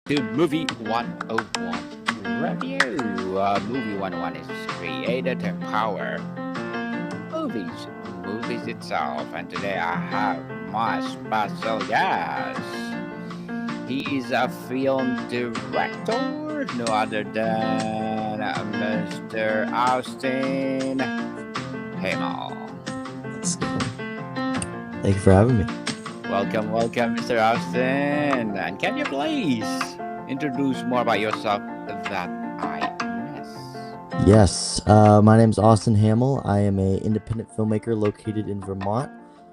to Movie 101 Review. Movie 101 is created to empower movies, movies itself. And today I have my special guest. He is a film director, no other than Mr. Austen Hamel. Let's go. Thank you for having me. Welcome, Mr. Austin. And can you please introduce more about yourself that I miss? Yes, my name's Austen Hamel. I am a independent filmmaker located in Vermont.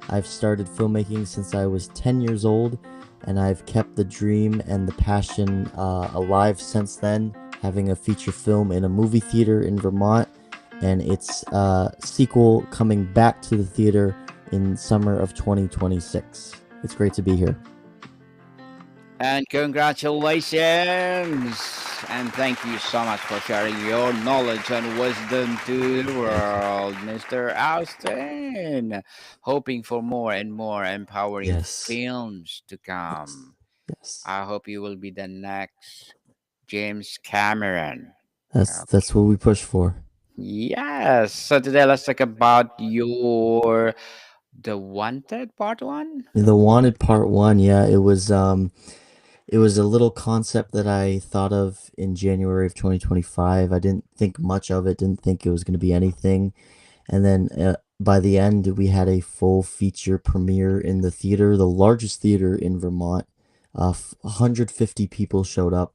I've started filmmaking since I was 10 years old, and I've kept the dream and the passion alive since then, having a feature film in a movie theater in Vermont, and its sequel coming back to the theater in summer of 2026. It's great to be here. And congratulations! And thank you so much for sharing your knowledge and wisdom to the Thank you. world, Mr. Austin. Hoping for more and more empowering Yes, films to yes, come. yes. I hope you will be the next James Cameron. That's what we push for. Yes. So today let's talk about your The Wanted Part One. The Wanted Part One, yeah, it was a little concept that I thought of in January of 2025. I didn't think much of it, didn't think it was going to be anything. And then by the end, we had a full feature premiere in the theater, the largest theater in Vermont. 150 people showed up,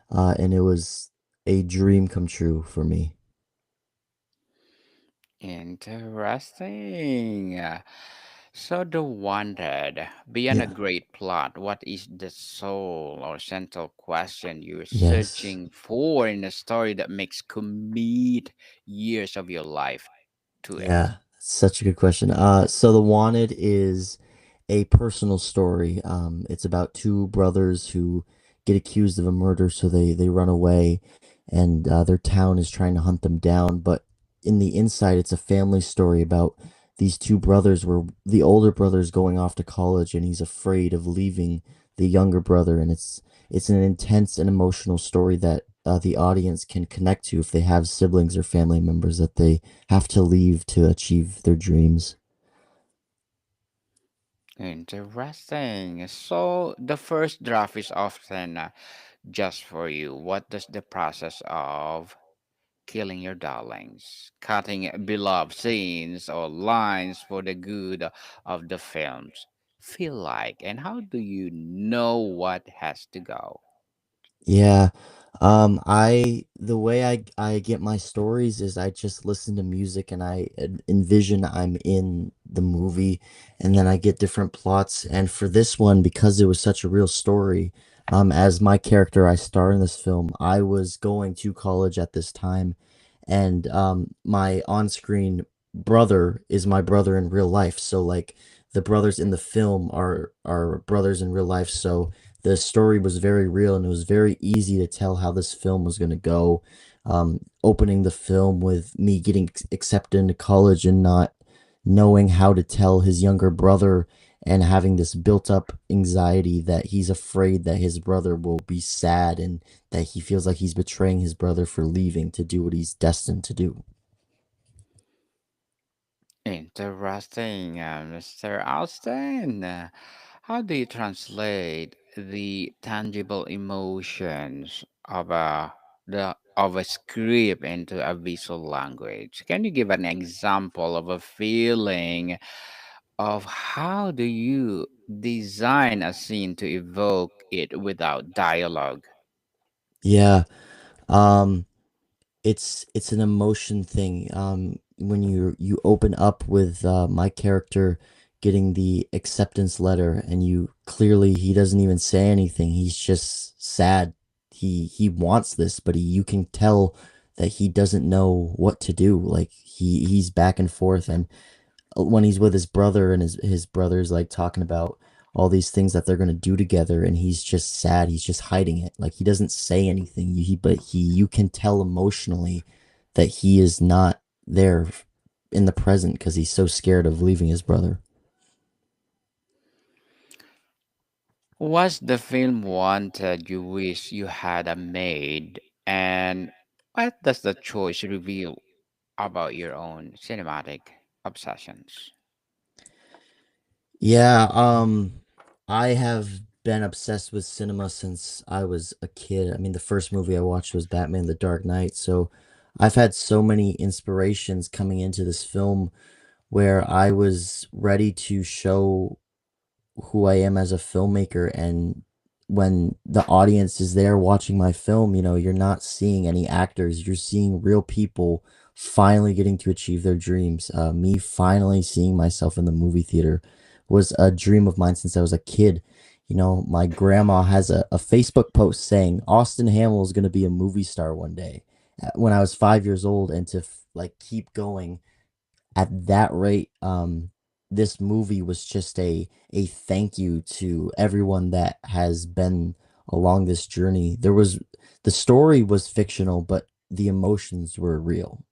and it was a dream come true for me. Interesting. So The Wanted, beyond a Yeah. great plot, what is the soul or central question you're Yes. searching for in a story that makes commit years of your life to it? Yeah, such a good question. So The Wanted is a personal story. It's about two brothers who get accused of a murder, so they run away, and their town is trying to hunt them down. But in the inside, it's a family story about these two brothers, where the older brother's going off to college, and he's afraid of leaving the younger brother, and it's an intense and emotional story that the audience can connect to if they have siblings or family members that they have to leave to achieve their dreams. Interesting. So the first draft is often just for you. What does the process of killing your darlings, cutting beloved scenes or lines for the good of the films feel like? And how do you know what has to go? Yeah. The way I get my stories is I just listen to music and I envision I'm in the movie, and then I get different plots. And for this one, because it was such a real story, as my character I star in this film, I was going to college at this time, and my on-screen brother is my brother in real life. So like the brothers in the film are brothers in real life. So the story was very real, and it was very easy to tell how this film was going to go. Opening the film with me getting accepted into college and not knowing how to tell his younger brother, and having this built up anxiety that he's afraid that his brother will be sad, and that he feels like he's betraying his brother for leaving to do what he's destined to do. Interesting, Mr. Austin. How do you translate the tangible emotions of a script into a visual language? Can you give an example of a feeling of how do you design a scene to evoke it without dialogue? Yeah. Um, it's an emotion thing. When you open up with my character getting the acceptance letter, and you clearly, he doesn't even say anything. He's just sad. He wants this, but you can tell that he doesn't know what to do. Like he's back and forth, and when he's with his brother, and his brother's like talking about all these things that they're going to do together, and he's just sad, he's just hiding it, like he doesn't say anything. But you can tell emotionally that he is not there in the present because he's so scared of leaving his brother. What's the film wanted you wish you had made, and what does the choice reveal about your own cinematic obsessions? Yeah, I have been obsessed with cinema since I was a kid. I mean, the first movie I watched was Batman The Dark Knight, so I've had so many inspirations coming into this film where I was ready to show who I am as a filmmaker. And when the audience is there watching my film, you're not seeing any actors, you're seeing real people finally getting to achieve their dreams. Me finally seeing myself in the movie theater was a dream of mine since I was a kid. My grandma has a Facebook post saying Austen Hamel is going to be a movie star one day when I was 5 years old. And to like keep going at that rate, this movie was just a thank you to everyone that has been along this journey. The story was fictional, but the emotions were real.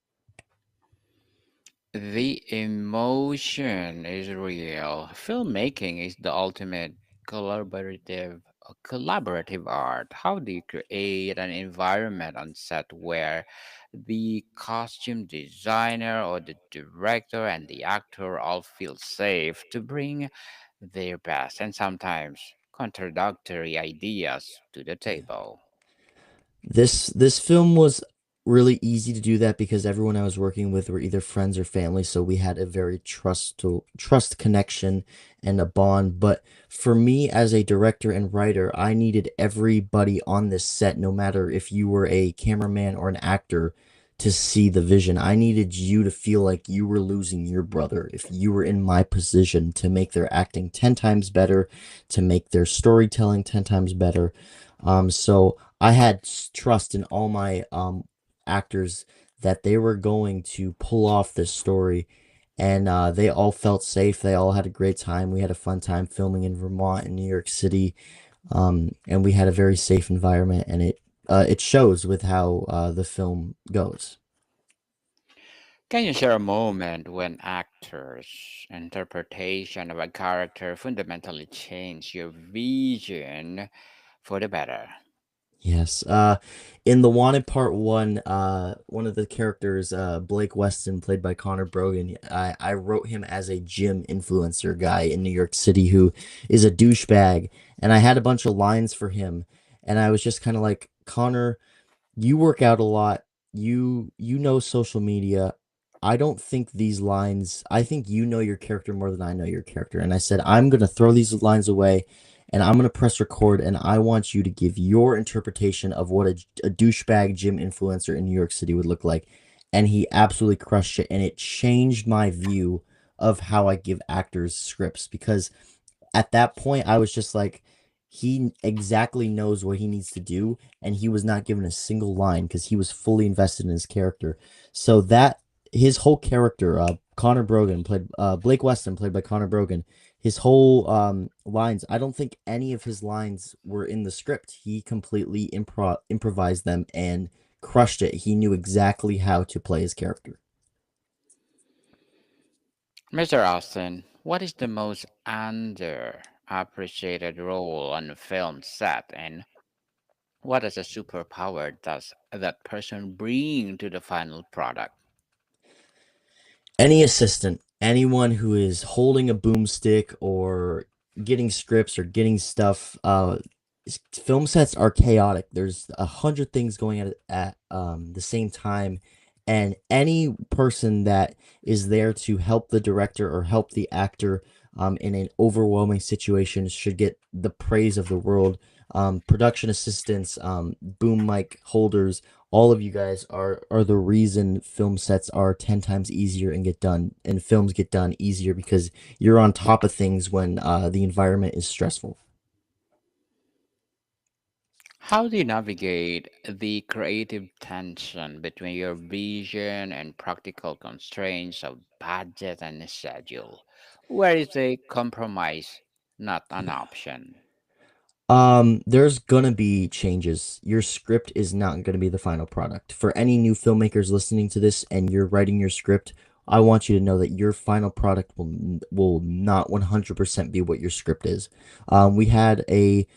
The emotion is real. Filmmaking is the ultimate collaborative art. How do you create an environment on set where the costume designer or the director and the actor all feel safe to bring their best and sometimes contradictory ideas to the table? This film was really easy to do that because everyone I was working with were either friends or family, so we had a very trust connection and a bond. But for me as a director and writer, I needed everybody on this set, no matter if you were a cameraman or an actor, to see the vision. I needed you to feel like you were losing your brother if you were in my position, to make their acting 10 times better, to make their storytelling 10 times better. So I had trust in all my actors that they were going to pull off this story, and they all felt safe. They all had a great time. We had a fun time filming in Vermont and New York City, and we had a very safe environment, and it shows with how the film goes. Can you share a moment when actors' interpretation of a character fundamentally changed your vision for the better? Yes. In The Wanted Part One, one of the characters, Blake Weston, played by Connor Brogan, I wrote him as a gym influencer guy in New York City who is a douchebag, and I had a bunch of lines for him, and I was just kind of like, Connor, you work out a lot. You know social media. I don't think these lines, I think you know your character more than I know your character. And I said, I'm going to throw these lines away and I'm going to press record, and I want you to give your interpretation of what a douchebag gym influencer in New York City would look like. And he absolutely crushed it, and it changed my view of how I give actors scripts, because at that point I was just like, he exactly knows what he needs to do, and he was not given a single line because he was fully invested in his character. So that his whole character, Connor Brogan played, Blake Weston played by Connor Brogan, his whole lines, I don't think any of his lines were in the script. He completely improvised them and crushed it. He knew exactly how to play his character. Mr. Austin, what is the most underappreciated role on a film set, and what is a superpower does that person bring to the final product? Any assistant, anyone who is holding a boomstick or getting scripts or getting stuff. Film sets are chaotic. There's 100 things going at the same time, and any person that is there to help the director or help the actor in an overwhelming situation should get the praise of the world. Production assistants, boom mic holders, all of you guys are the reason film sets are 10 times easier and get done, and films get done easier because you're on top of things when the environment is stressful. How do you navigate the creative tension between your vision and practical constraints of budget and schedule? Where is a compromise not an option? There's gonna be changes. Your script is not gonna be the final product. For any new filmmakers listening to this and you're writing your script, I want you to know that your final product will not 100% be what your script is. We had a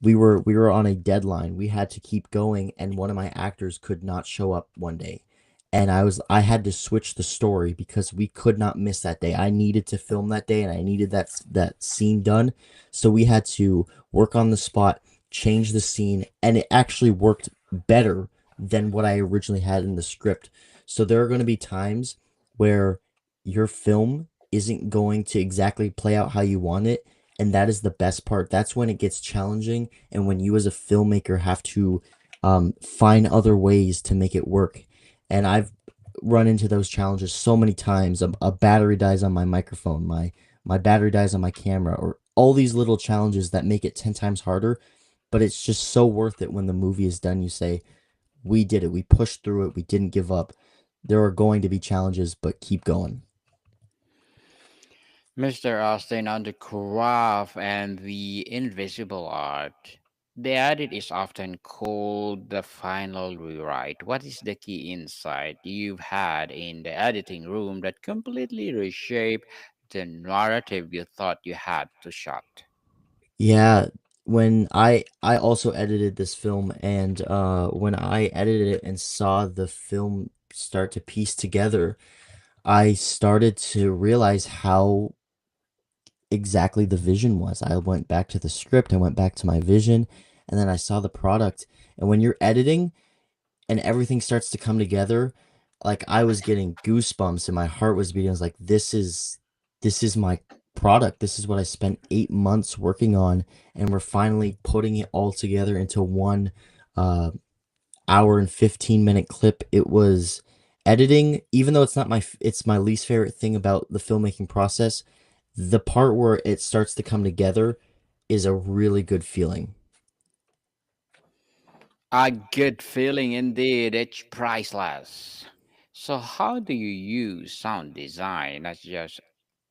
we were on a deadline. We had to keep going, and one of my actors could not show up one day, and I had to switch the story because we could not miss that day. I needed to film that day, and I needed that scene done, so we had to work on the spot, change the scene, and it actually worked better than what I originally had in the script. So there are going to be times where your film isn't going to exactly play out how you want it, and that is the best part. That's when it gets challenging, and when you as a filmmaker have to find other ways to make it work. And I've run into those challenges so many times. A battery dies on my microphone, my battery dies on my camera, or all these little challenges that make it 10 times harder, but it's just so worth it when the movie is done. You say, we did it. We pushed through it. We didn't give up. There are going to be challenges, but keep going. Mr. Austin, on the craft and the invisible art, the edit is often called the final rewrite. What is the key insight you've had in the editing room that completely reshaped the narrative you thought you had to shot? Yeah, when I also edited this film, and when I edited it and saw the film start to piece together, I started to realize how exactly the vision was. I went back to the script, I went back to my vision, and then I saw the product. And when you're editing and everything starts to come together, like I was getting goosebumps and my heart was beating. I was like, this is my product. This is what I spent 8 months working on, and we're finally putting it all together into one uh hour and 15-minute clip. It was editing, even though it's my least favorite thing about the filmmaking process, the part where it starts to come together is a really good feeling. A good feeling indeed, it's priceless. So, how do you use sound design, not just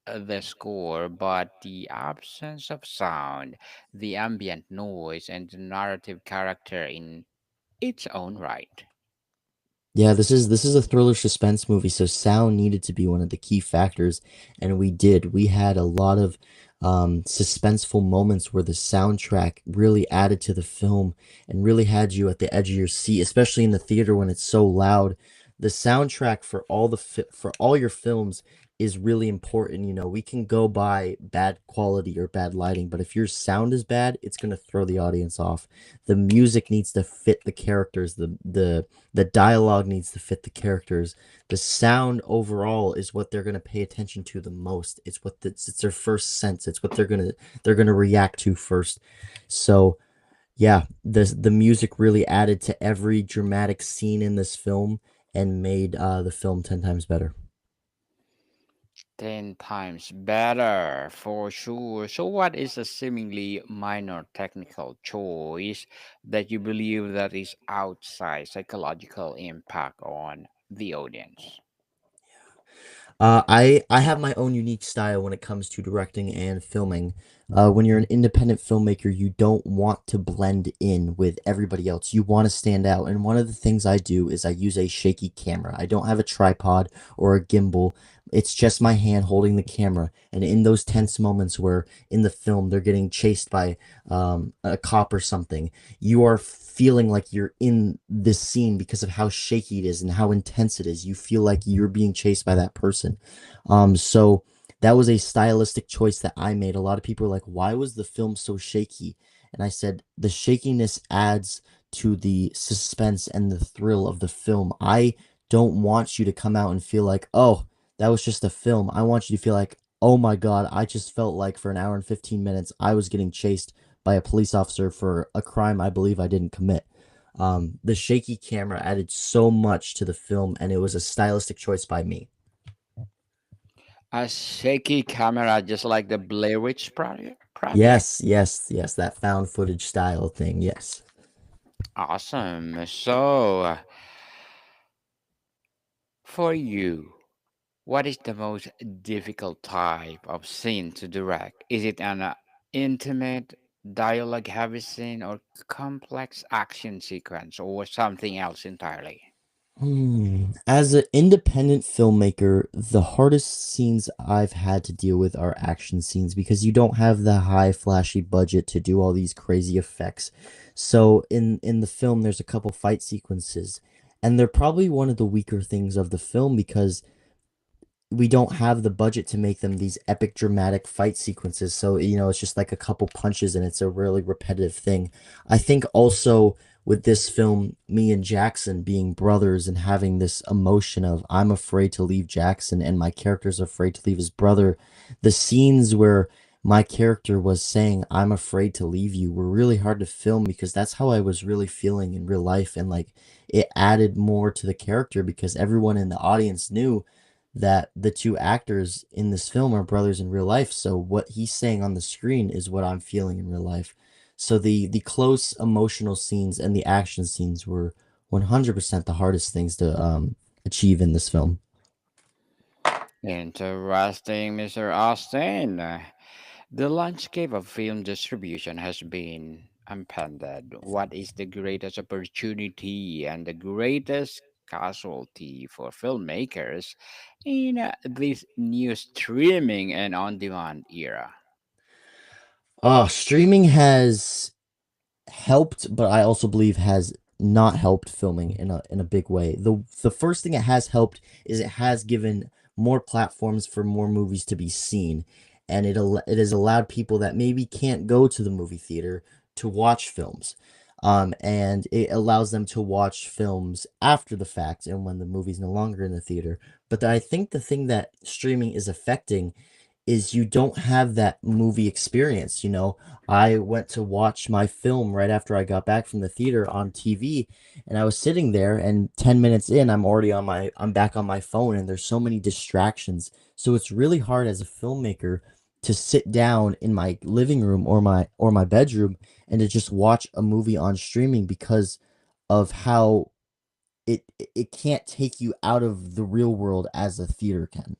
the score, but the absence of sound, the ambient noise, and the narrative character in its own right? Yeah, this is a thriller suspense movie, so sound needed to be one of the key factors, and we did. We had a lot of suspenseful moments where the soundtrack really added to the film and really had you at the edge of your seat, especially in the theater when it's so loud. The soundtrack for for all your films is really important. You know, we can go by bad quality or bad lighting, but if your sound is bad, it's going to throw the audience off. The music needs to fit the characters, the dialogue needs to fit the characters. The sound overall is what they're going to pay attention to the most. It's their first sense. It's what they're going to react to first. So, yeah, the music really added to every dramatic scene in this film and made the film 10 times better. 10 times better, for sure. So, what is a seemingly minor technical choice that you believe that is outside psychological impact on the audience? I have my own unique style when it comes to directing and filming. When you're an independent filmmaker, you don't want to blend in with everybody else. You want to stand out. And one of the things I do is I use a shaky camera. I don't have a tripod or a gimbal. It's just my hand holding the camera. And in those tense moments where in the film they're getting chased by a cop or something, you are feeling like you're in this scene because of how shaky it is and how intense it is. You feel like you're being chased by that person. So that was a stylistic choice that I made. A lot of people are like, why was the film so shaky? And I said, the shakiness adds to the suspense and the thrill of the film. I don't want you to come out and feel like, oh, that was just a film. I want you to feel like, oh my God, I just felt like for an hour and 15 minutes, I was getting chased by a police officer for a crime I believe I didn't commit. The shaky camera added so much to the film, and it was a stylistic choice by me. A shaky camera, just like the Blair Witch Project? Yes, yes, yes, that found footage style thing. Yes. Awesome. So, for you, what is the most difficult type of scene to direct? Is it an intimate, dialogue heavy scene, or complex action sequence, or something else entirely? As an independent filmmaker, the hardest scenes I've had to deal with are action scenes because you don't have the high flashy budget to do all these crazy effects. So in the film there's a couple fight sequences and they're probably one of the weaker things of the film because we don't have the budget to make them these epic dramatic fight sequences. So, it's just like a couple punches and it's a really repetitive thing. I think also with this film, me and Jackson being brothers and having this emotion of I'm afraid to leave Jackson and my character's afraid to leave his brother, the scenes where my character was saying I'm afraid to leave you were really hard to film because that's how I was really feeling in real life, and like it added more to the character because everyone in the audience knew that the two actors in this film are brothers in real life. So what he's saying on the screen is what I'm feeling in real life. So the close emotional scenes and the action scenes were 100% the hardest things to achieve in this film. Interesting, Mr. Austin. The landscape of film distribution has been upended. What is the greatest opportunity and the greatest casualty for filmmakers in this new streaming and on demand era? Streaming has helped, but I also believe has not helped filming in a big way. The first thing it has helped is it has given more platforms for more movies to be seen, and it has allowed people that maybe can't go to the movie theater to watch films. And it allows them to watch films after the fact and when the movie's no longer in the theater. But I think the thing that streaming is affecting is you don't have that movie experience, you know. I went to watch my film right after I got back from the theater on TV, and I was sitting there and 10 minutes in I'm back on my phone and there's so many distractions. So it's really hard as a filmmaker to sit down in my living room or my bedroom and to just watch a movie on streaming because of how it can't take you out of the real world as a theater can.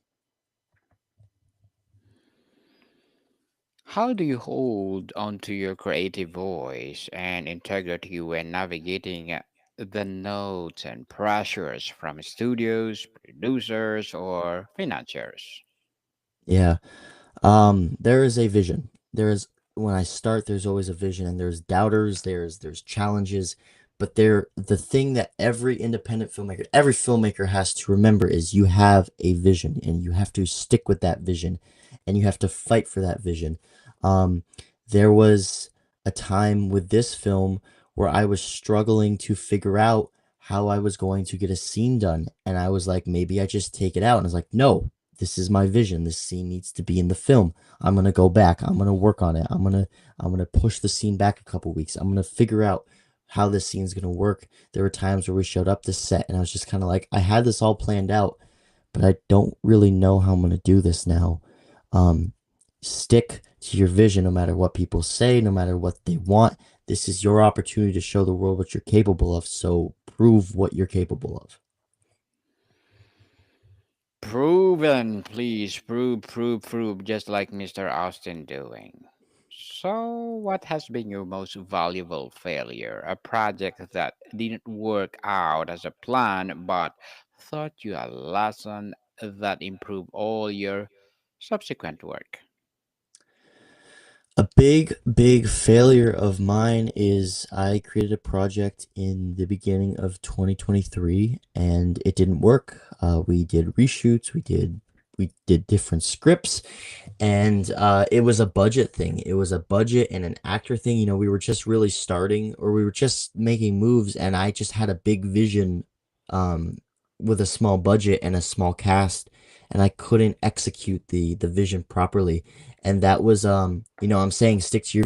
How do you hold onto your creative voice and integrity when navigating the notes and pressures from studios, producers, or financiers? Yeah. There is a vision. There is when I start, there's always a vision, and there's doubters, there's challenges, but the thing that every filmmaker has to remember is you have a vision, and you have to stick with that vision, and you have to fight for that vision. Um, there was a time with this film where I was struggling to figure out how I was going to get a scene done, and I was like, maybe I just take it out, and I was like, no, this is my vision. This scene needs to be in the film. I'm gonna go back. I'm gonna work on it. I'm gonna push the scene back a couple weeks. I'm gonna figure out how this scene's gonna work. There were times where we showed up to set and I was just kind of like, I had this all planned out, but I don't really know how I'm gonna do this now. Um, Stick to your vision no matter what people say, no matter what they want. This is your opportunity to show the world what you're capable of. So prove what you're capable of. Proven, please. Prove, just like Mr. Austin doing. So, what has been your most valuable failure? A project that didn't work out as a plan, but taught you a lesson that improved all your subsequent work? A big failure of mine is I created a project in the beginning of 2023 and it didn't work. We did reshoots, we did different scripts, and it was a budget thing. It was a budget and an actor thing. You know, we were just really starting, or we were just making moves, and I just had a big vision, um, with a small budget and a small cast, and I couldn't execute the vision properly. And that was, I'm saying stick to your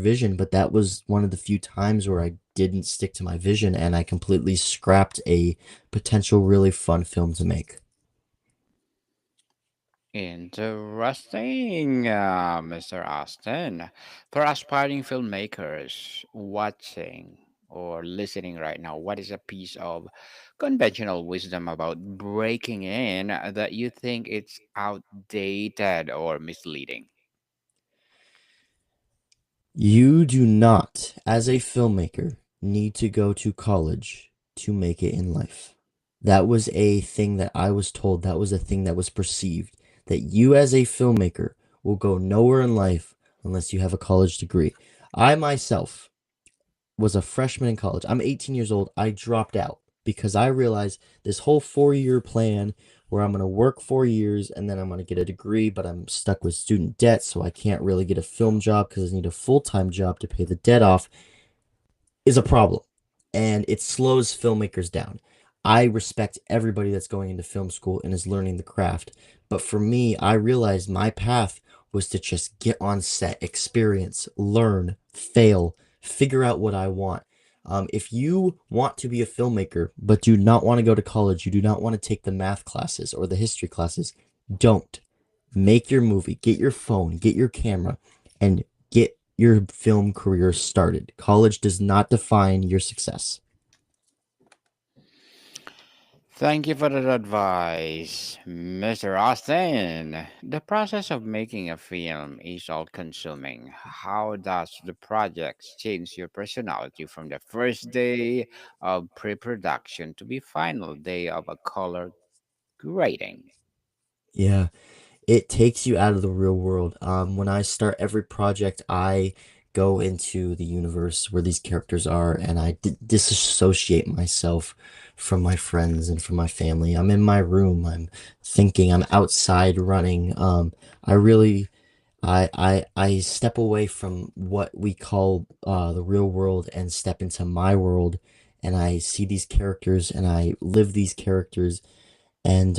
vision, but that was one of the few times where I didn't stick to my vision, and I completely scrapped a potential really fun film to make. Interesting, Mr. Austin. For aspiring filmmakers watching or listening right now, what is a piece of conventional wisdom about breaking in that you think it's outdated or misleading? You do not, as a filmmaker, need to go to college to make it in life. That was a thing that I was told, that was a thing that was perceived, that you as a filmmaker will go nowhere in life unless you have a college degree. I myself was a freshman in college. I'm 18 years old. I dropped out because I realized this whole 4 year plan where I'm going to work 4 years and then I'm going to get a degree, but I'm stuck with student debt. So I can't really get a film job because I need a full time job to pay the debt off is a problem and it slows filmmakers down. I respect everybody that's going into film school and is learning the craft. But for me, I realized my path was to just get on set, experience, learn, fail, figure out what I want. If you want to be a filmmaker but do not want to go to college, you do not want to take the math classes or the history classes, don't. Make your movie, get your phone, get your camera, and get your film career started. College does not define your success. Thank you for that advice, Mr. Austin. The process of making a film is all consuming. How does the project change your personality from the first day of pre production to the final day of a color grading? Yeah, it takes you out of the real world. When I start every project, I go into the universe where these characters are, and I disassociate myself from my friends and from my family. I'm in my room. I'm thinking. I'm outside running. I really I step away from what we call the real world and step into my world, and I see these characters and I live these characters. And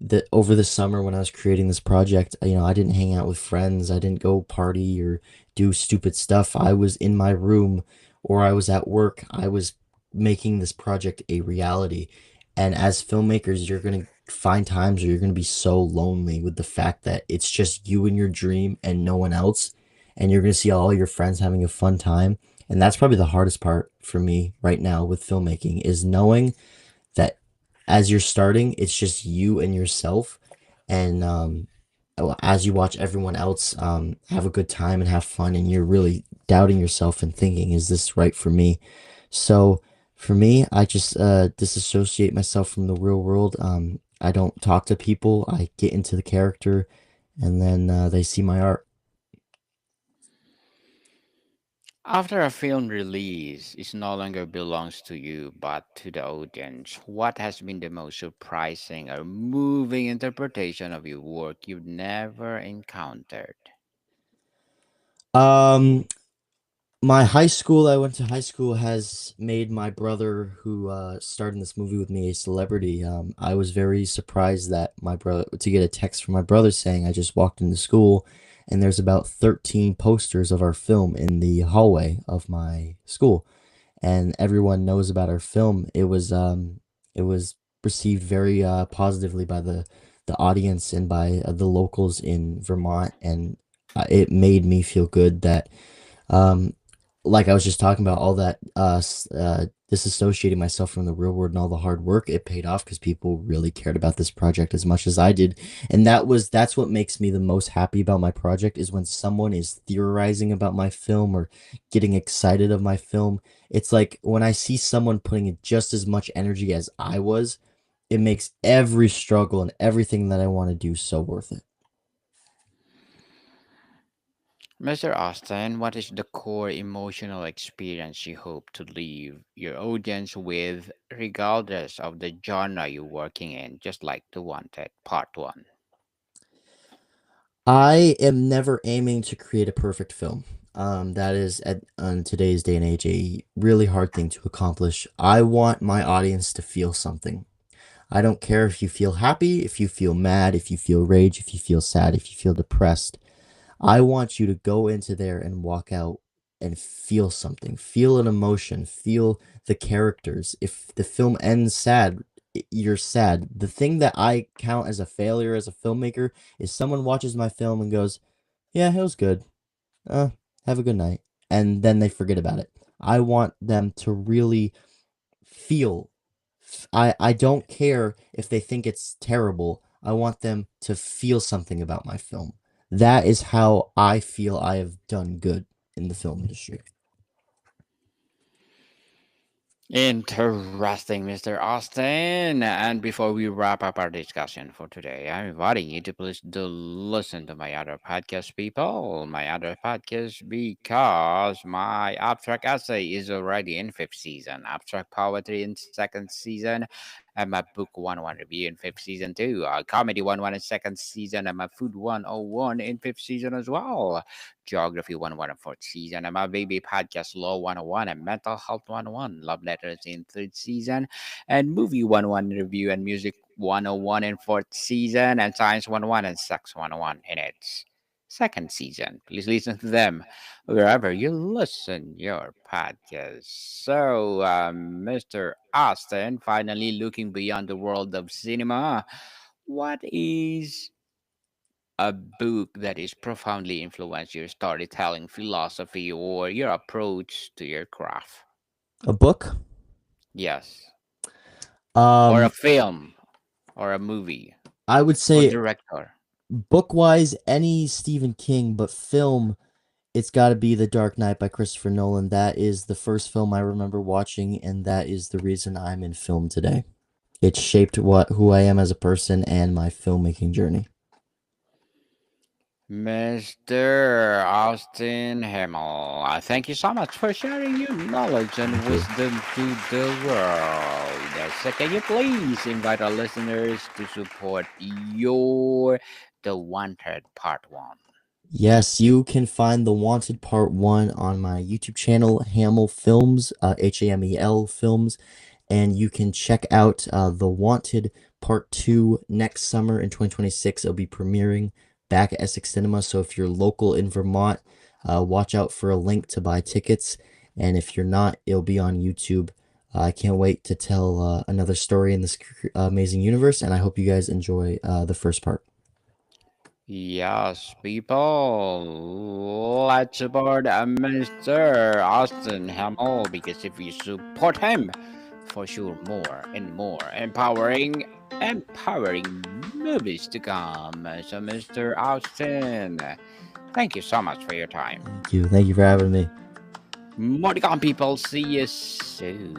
the over the summer when I was creating this project, I didn't hang out with friends. I didn't go party or do stupid stuff. I was in my room or I was at work. I was making this project a reality. And as filmmakers, you're going to find times where you're going to be so lonely with the fact that it's just you and your dream and no one else. And you're going to see all your friends having a fun time. And that's probably the hardest part for me right now with filmmaking is knowing that as you're starting, it's just you and yourself. And as you watch everyone else have a good time and have fun, and you're really doubting yourself and thinking, is this right for me? So for me, I just disassociate myself from the real world. I don't talk to people, I get into the character, and then they see my art. After a film release, it no longer belongs to you but to the audience. What has been the most surprising or moving interpretation of your work you've never encountered? Um, my high school, I went to high school, has made my brother, who starred in this movie with me, a celebrity. I was very surprised that my brother to get a text from my brother saying I just walked into school, and there's about 13 posters of our film in the hallway of my school, and everyone knows about our film. It was received very positively by the audience and by the locals in Vermont, and it made me feel good that um, like I was just talking about, all that disassociating myself from the real world and all the hard work, it paid off because people really cared about this project as much as I did. And that's what makes me the most happy about my project is when someone is theorizing about my film or getting excited of my film. It's like when I see someone putting in just as much energy as I was, it makes every struggle and everything that I want to do so worth it. Mr. Austin, what is the core emotional experience you hope to leave your audience with, regardless of the genre you're working in, just like the Wanted Part 1? I am never aiming to create a perfect film. That is at on today's day and age a really hard thing to accomplish. I want my audience to feel something. I don't care if you feel happy, if you feel mad, if you feel rage, if you feel sad, if you feel depressed. I want you to go into there and walk out and feel something, feel an emotion, feel the characters. If the film ends sad, you're sad. The thing that I count as a failure as a filmmaker is someone watches my film and goes, "Yeah, it was good. Uh, have a good night." And then they forget about it. I want them to really feel. I don't care if they think it's terrible. I want them to feel something about my film. That is how I feel I have done good in the film industry. Interesting, Mr. Austin. And before we wrap up our discussion for today, I'm inviting you to please do listen to my other podcast, people. My other podcast, because my abstract essay is already in fifth season, abstract poetry in second season, and my book 101 review in fifth season too. Comedy 101 in second season, and my food 101 in fifth season as well. Geography 101 and fourth season, and my baby podcast Law 101 and Mental Health 101, Love Letters in third season, and Movie 101 review and Music 101 in fourth season, and Science 101 and Sex 101 in its second season. Please listen to them wherever you listen your podcast. So, Mr. Austin, finally looking beyond the world of cinema, what is a book that is profoundly influenced your storytelling philosophy or your approach to your craft? A book? Yes. Or a Um, film or a movie I would or say director. book wise, any Stephen King, but film, it's got to be The Dark Knight by Christopher Nolan. That is the first film I remember watching, and that is the reason I'm in film today. It shaped who I am as a person and my filmmaking journey. Mr. Austen Hamel, thank you so much for sharing your knowledge and Thank you. wisdom to the world. So, can you please invite our listeners to support your The Wanted Part 1? Yes, you can find The Wanted Part 1 on my YouTube channel, Hamel Films, Hamel Films, and you can check out The Wanted Part 2 next summer in 2026. It'll be premiering back at Essex Cinema, so if you're local in Vermont, watch out for a link to buy tickets, and if you're not, it'll be on YouTube. I can't wait to tell another story in this amazing universe, and I hope you guys enjoy the first part. Yes, people, let's support Mr. Austin Hamel because if you support him, for sure more and more empowering movies to come. So, Mr. Austin, thank you so much for your time. Thank you. Thank you for having me. More to come, people. See you soon.